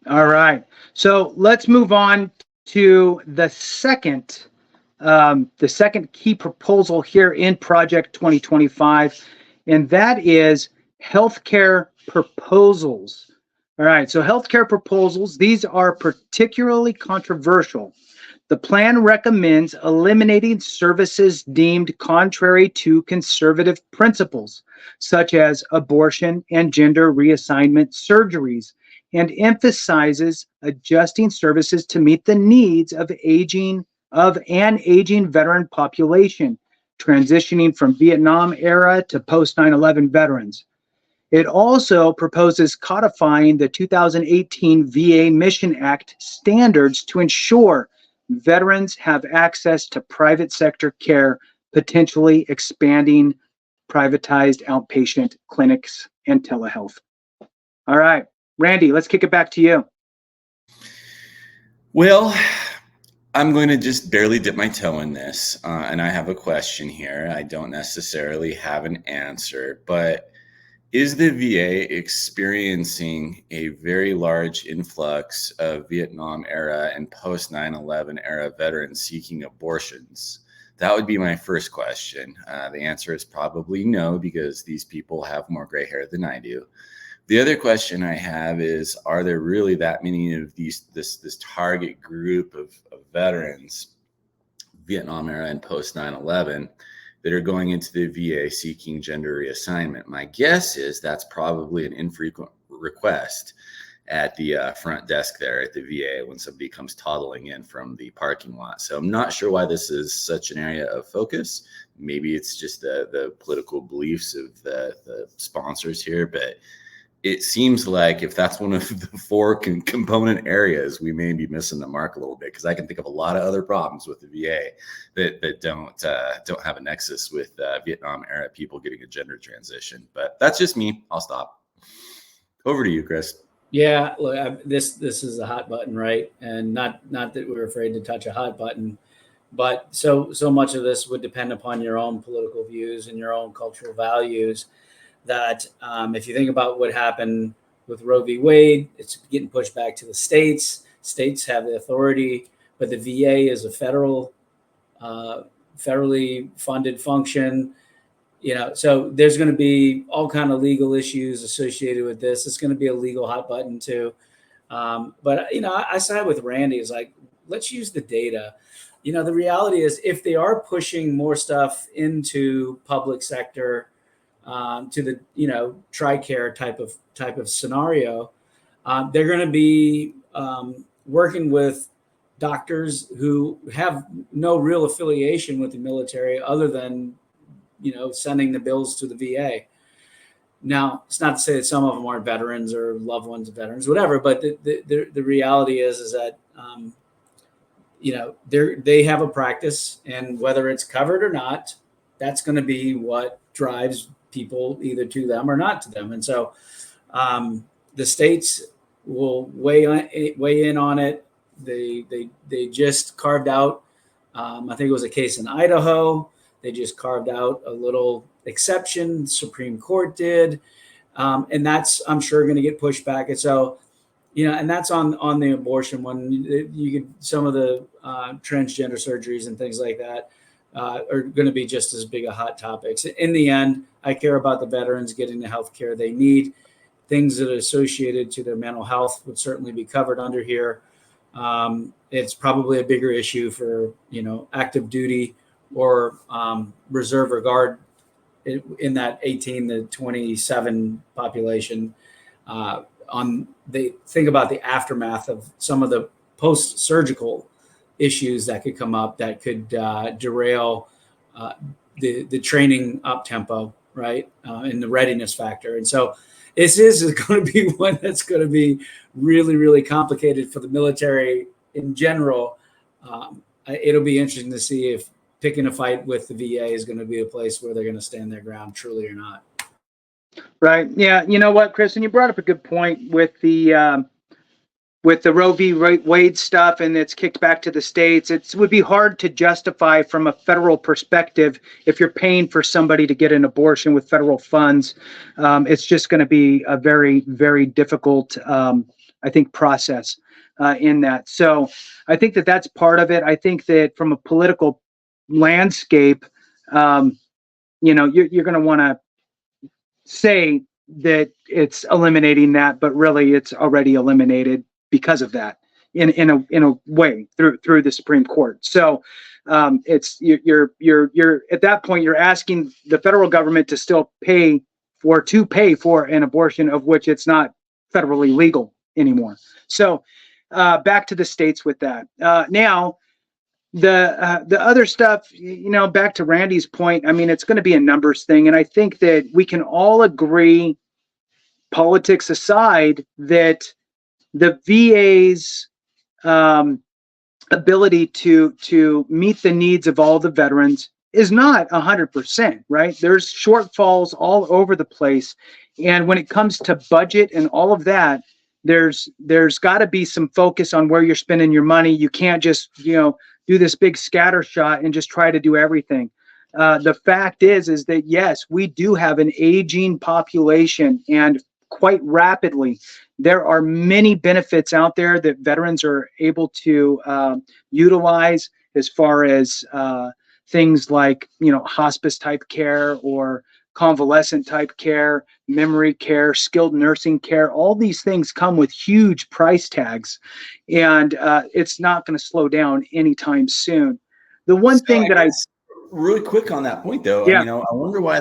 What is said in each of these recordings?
All right. So let's move on to the second key proposal here in Project 2025, and that is healthcare proposals. All right. So healthcare proposals, these are particularly controversial. The plan recommends eliminating services deemed contrary to conservative principles, such as abortion and gender reassignment surgeries, and emphasizes adjusting services to meet the needs of an aging veteran population, transitioning from Vietnam era to post 9/11 veterans. It also proposes codifying the 2018 VA Mission Act standards to ensure veterans have access to private sector care, potentially expanding privatized outpatient clinics and telehealth. All right, Randy, let's kick it back to you. Well, I'm going to just barely dip my toe in this, and I have a question here. I don't necessarily have an answer, but is the VA experiencing a very large influx of Vietnam era and post 9/11 era veterans seeking abortions? That would be my first question. The answer is probably no, because these people have more gray hair than I do. The other question I have is, are there really that many of this target group of veterans, Vietnam era and post 9/11, that are going into the VA seeking gender reassignment? My guess is that's probably an infrequent request at the front desk there at the VA when somebody comes toddling in from the parking lot. So I'm not sure why this is such an area of focus. Maybe it's just the political beliefs of the sponsors here, but it seems like if that's one of the four component areas, we may be missing the mark a little bit, because I can think of a lot of other problems with the VA that don't have a nexus with Vietnam era people getting a gender transition. But that's just me. I'll stop. Over to you, Chris. Yeah, look, this is a hot button, right? And not that we're afraid to touch a hot button, but so much of this would depend upon your own political views and your own cultural values. That if you think about what happened with Roe v. Wade, it's getting pushed back to the states. States have the authority, but the VA is a federally funded function. So there's going to be all kind of legal issues associated with this. It's going to be a legal hot button too. But I side with Randy. Is like, let's use the data. The reality is, if they are pushing more stuff into public sector, to the TRICARE type of scenario, they're going to be working with doctors who have no real affiliation with the military other than sending the bills to the VA. Now, it's not to say that some of them aren't veterans or loved ones of veterans, whatever, but the reality is that they have a practice, and whether it's covered or not, that's going to be what drives people either to them or not to them. And so the states will weigh in on it. They just carved out, I think it was a case in Idaho. They just carved out a little exception. The Supreme Court did. And that's, I'm sure, going to get pushed back. And so, and that's on the abortion one. You could, some of the transgender surgeries and things like that are going to be just as big a hot topics. In the end, I care about the veterans getting the health care they need. Things that are associated to their mental health would certainly be covered under here. It's probably a bigger issue for, active duty or reserve or guard in that 18 to 27 population. They think about the aftermath of some of the post-surgical issues that could come up that could derail the training up tempo, right? And the readiness factor. And so this is going to be one that's going to be really, really complicated for the military in general. It'll be interesting to see if picking a fight with the VA is going to be a place where they're going to stand their ground truly or not. Right. Yeah. You know what, Chris, and you brought up a good point with the Roe v. Wade stuff, and it's kicked back to the states. It would be hard to justify from a federal perspective if you're paying for somebody to get an abortion with federal funds. It's just going to be a very, very difficult I think, process in that. So I think that that's part of it. I think that from a political landscape, you're going to want to say that it's eliminating that, but really it's already eliminated because of that in a way through the Supreme Court. So it's you're at that point you're asking the federal government to still pay for an abortion of which it's not federally legal anymore. So back to the states with that. Now the other stuff, back to Randy's point, I mean, it's going to be a numbers thing. And I think that we can all agree, politics aside, that the VA's ability to meet the needs of all the veterans is not 100%, right? There's shortfalls all over the place. And when it comes to budget and all of that, there's got to be some focus on where you're spending your money. You can't just, do this big scatter shot and just try to do everything. The fact is that yes, we do have an aging population, and quite rapidly. There are many benefits out there that veterans are able to utilize, as far as things like, hospice type care or convalescent type care, memory care, skilled nursing care. All these things come with huge price tags, and it's not going to slow down anytime soon. The one thing that really quick on that point, though, yeah. I wonder why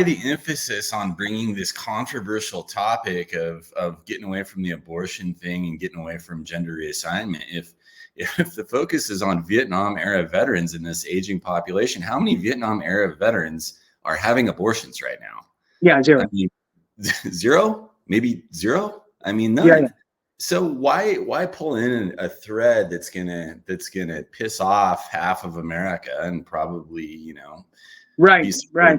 the emphasis on bringing this controversial topic of getting away from the abortion thing and getting away from gender reassignment. If the focus is on Vietnam era veterans in this aging population, how many Vietnam era veterans are having abortions right now? Yeah, zero. I mean, zero, maybe zero. I mean, none. Yeah. So why pull in a thread that's gonna piss off half of America and probably right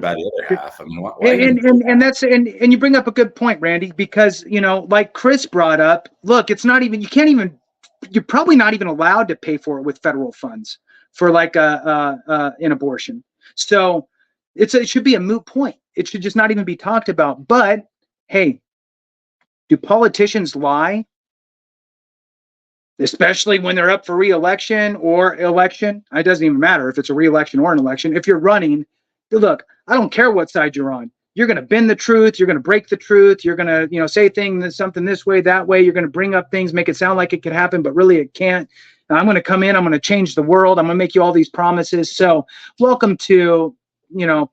by the other half? I mean, why and you bring up a good point, Randy, because like Chris brought up, look, you're probably not even allowed to pay for it with federal funds for like an abortion. So it should be a moot point. It should just not even be talked about. But hey, do politicians lie? Especially when they're up for re-election or election. It doesn't even matter if it's a re-election or an election. If you're running, look, I don't care what side you're on. You're going to bend the truth. You're going to break the truth. You're going to, say something this way, that way. You're going to bring up things, make it sound like it could happen, but really it can't. I'm going to come in. I'm going to change the world. I'm going to make you all these promises. So welcome to,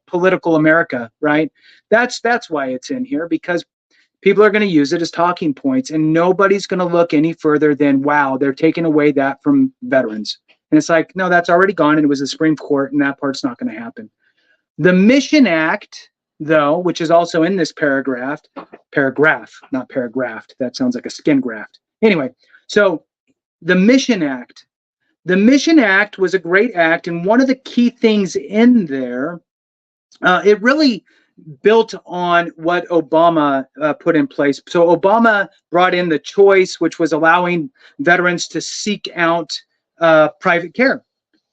political America, right? That's why it's in here, because people are going to use it as talking points, and nobody's going to look any further than, wow, they're taking away that from veterans. And it's like, no, that's already gone, and it was the Supreme Court, and that part's not going to happen. The Mission Act, though, which is also in this paragraph, not paragraphed. That sounds like a skin graft. Anyway, so the Mission Act. The Mission Act was a great act, and one of the key things in there, it really built on what Obama put in place. So Obama brought in the choice, which was allowing veterans to seek out private care,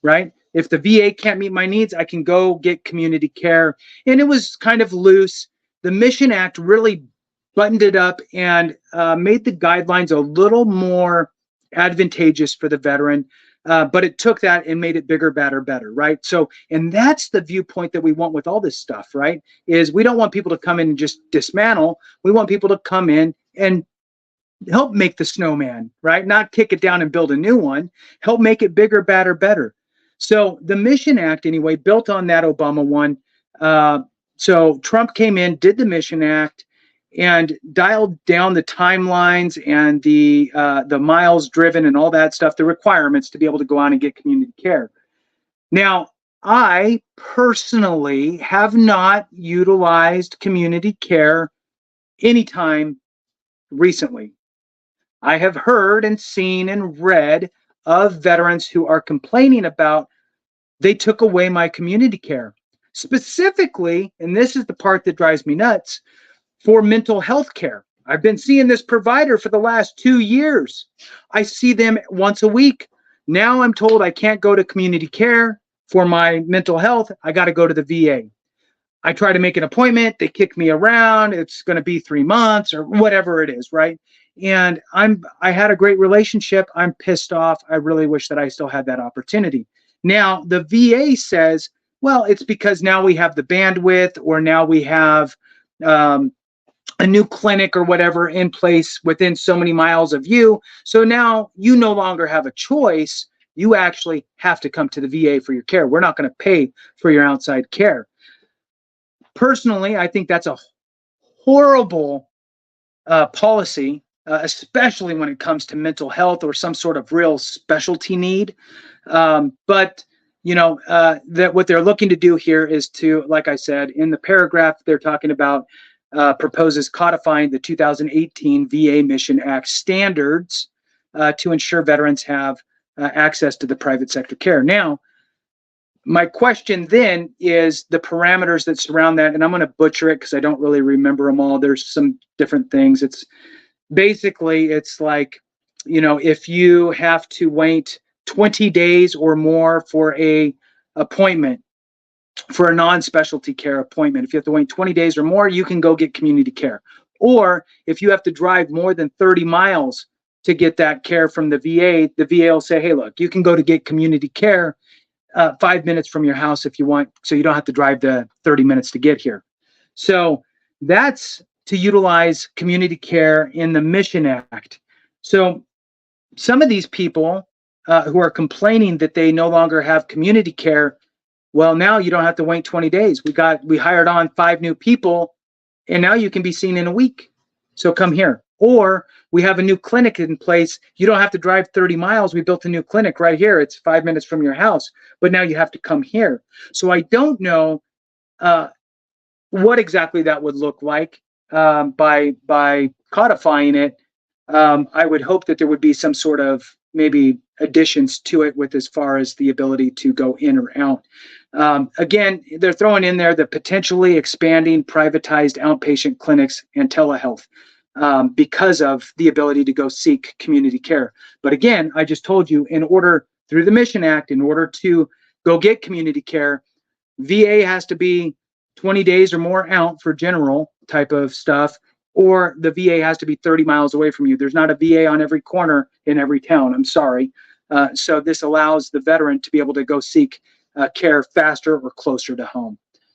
right? If the VA can't meet my needs, I can go get community care. And it was kind of loose. The Mission Act really buttoned it up and made the guidelines a little more advantageous for the veteran. But it took that and made it bigger, better, right? So, and that's the viewpoint that we want with all this stuff, right? Is we don't want people to come in and just dismantle. We want people to come in and help make the snowman, right? Not kick it down and build a new one. Help make it bigger, better. So the Mission Act, anyway, built on that Obama one. So Trump came in, did the Mission Act, and dialed down the timelines and the miles driven and all that stuff, the requirements to be able to go on and get community care. Now, I personally have not utilized community care anytime recently. I have heard and seen and read of veterans who are complaining about they took away my community care. Specifically, and this is the part that drives me nuts, for mental health care. I've been seeing this provider for the last 2 years. I see them once a week. Now I'm told I can't go to community care for my mental health. I got to go to the VA. I try to make an appointment, they kick me around, it's going to be 3 months or whatever it is, right? And I had a great relationship. I'm pissed off. I really wish that I still had that opportunity. Now, the VA says, well, it's because now we have the bandwidth, or now we have a new clinic or whatever in place within so many miles of you. So now you no longer have a choice. You actually have to come to the VA for your care. We're not going to pay for your outside care. Personally, I think that's a horrible policy, especially when it comes to mental health or some sort of real specialty need. But that what they're looking to do here is to, like I said, in the paragraph, they're talking about proposes codifying the 2018 VA Mission Act standards to ensure veterans have access to the private sector care. Now, my question then is the parameters that surround that, and I'm going to butcher it because I don't really remember them all. There's some different things. It's basically, it's like, if you have to wait 20 days or more for a appointment, for a non-specialty care appointment, if you have to wait 20 days or more, you can go get community care. Or if you have to drive more than 30 miles to get that care from the VA will say, hey, look, you can go to get community care 5 minutes from your house if you want, so you don't have to drive the 30 minutes to get here. So that's to utilize community care in the Mission Act. So some of these people who are complaining that they no longer have community care, well, now you don't have to wait 20 days. We hired on 5 new people, and now you can be seen in a week. So come here. Or we have a new clinic in place. You don't have to drive 30 miles. We built a new clinic right here. It's 5 minutes from your house, but now you have to come here. So I don't know what exactly that would look like by codifying it. I would hope that there would be some sort of maybe additions to it with as far as the ability to go in or out. Again, they're throwing in there the potentially expanding privatized outpatient clinics and telehealth because of the ability to go seek community care. But again, I just told you, through the Mission Act, in order to go get community care, VA has to be 20 days or more out for general type of stuff, or the VA has to be 30 miles away from you. There's not a VA on every corner in every town. I'm sorry. So this allows the veteran to be able to go seek care faster or closer to home.